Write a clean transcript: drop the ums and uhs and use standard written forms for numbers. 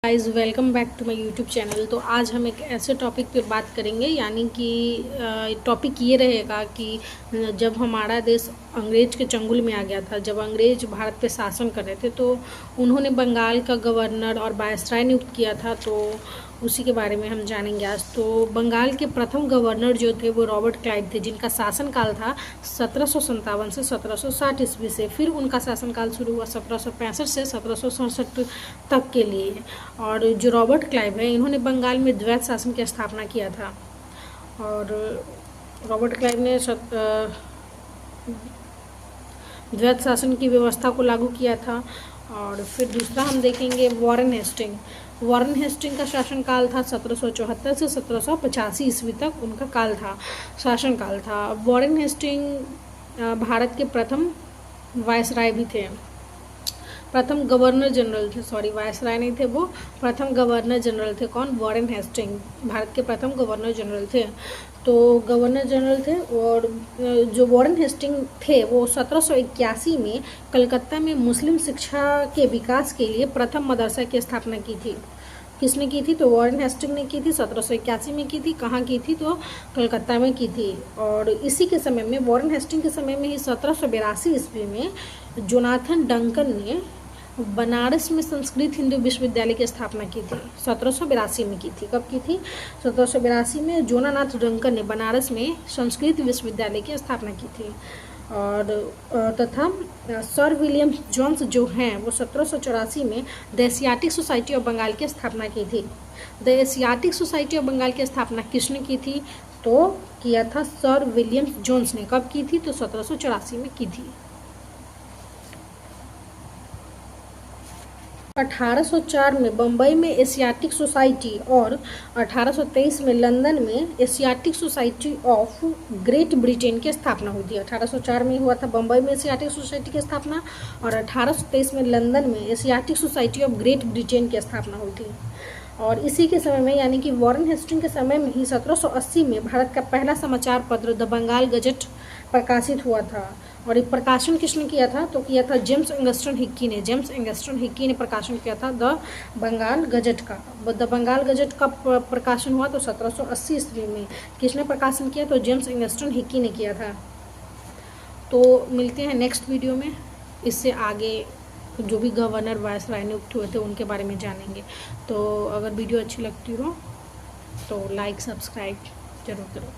Guys welcome back to my YouTube channel. तो आज हम एक ऐसे टॉपिक पे बात करेंगे, यानी कि टॉपिक ये रहेगा कि जब हमारा देश अंग्रेज के चंगुल में आ गया था, जब अंग्रेज भारत पे शासन कर रहे थे, तो उन्होंने बंगाल का गवर्नर और वायसराय नियुक्त किया था। तो उसी के बारे में हम जानेंगे आज। तो बंगाल के प्रथम गवर्नर जो थे वो रॉबर्ट क्लाइव थे, जिनका शासनकाल था 1757 से 1760 ईस्वी से। फिर उनका शासनकाल शुरू हुआ 1765 से 1767 तक के लिए। और जो रॉबर्ट क्लाइव है, इन्होंने बंगाल में द्वैत शासन की स्थापना किया था। और रॉबर्ट क्लाइव ने द्वैत शासन की व्यवस्था को लागू किया था। और फिर दूसरा हम देखेंगे वॉरेन हेस्टिंग। वॉरेन हेस्टिंग का शासनकाल था 1774 से 1785 ईस्वी तक उनका काल था, शासनकाल था। वॉरेन हेस्टिंग भारत के प्रथम वायसराय भी थे, प्रथम गवर्नर जनरल थे। सॉरी, वायसराय नहीं थे वो, प्रथम गवर्नर जनरल थे। कौन? वॉरेन हेस्टिंग भारत के प्रथम गवर्नर जनरल थे। तो गवर्नर जनरल थे। और जो वॉरेन हेस्टिंग थे वो 1781 में कलकत्ता में मुस्लिम शिक्षा के विकास के लिए प्रथम मदरसा की स्थापना की थी। किसने की थी? तो वॉरेन हेस्टिंग ने की थी, 1781 में की थी। कहाँ की थी? तो कलकत्ता में की थी। और इसी के समय में, वॉरेन हेस्टिंग के समय में ही 1782 ईस्वी में जोनाथन डंकन ने बनारस में संस्कृत हिंदू विश्वविद्यालय की स्थापना की थी। 1782 में की थी। कब की थी? 1782 में जोनानाथ डंकन ने बनारस में संस्कृत विश्वविद्यालय की स्थापना की थी। और तथा सर विलियम जोन्स जो हैं वो 1784 में the Asiatic Society of Bengal की स्थापना की थी। The Asiatic Society of Bengal की स्थापना किसने की थी? तो किया था सर विलियम जोन्स ने। कब की थी? तो 1784 में की थी। 1804 में बम्बई में एशियाटिक सोसाइटी और 1823 में लंदन में Asiatic Society of great Britain की स्थापना हुई थी। 1804 में हुआ था बम्बई में एशियाटिक सोसाइटी की स्थापना, और 1823 में लंदन में Asiatic Society of great Britain की स्थापना हुई थी। और इसी के समय में, यानी कि वॉरेन हेस्टिंग के समय में ही 1780 में भारत का पहला समाचार पत्र द बंगाल गजट प्रकाशित हुआ था। और ये प्रकाशन किसने किया था? तो किया था जेम्स एंगस्टन हिक्की ने। जेम्स एंगस्टन हिक्की ने प्रकाशन किया था द बंगाल गजट का। द बंगाल गजट का प्रकाशन हुआ तो 1780 ईस्वी में। किसने प्रकाशन किया? तो जेम्स एंगस्टन हिक्की ने किया था। तो मिलते हैं नेक्स्ट वीडियो में। इससे आगे जो भी गवर्नर वायसराय नियुक्त हुए थे उनके बारे में जानेंगे। तो अगर वीडियो अच्छी लगती हो तो लाइक सब्सक्राइब जरूर करो।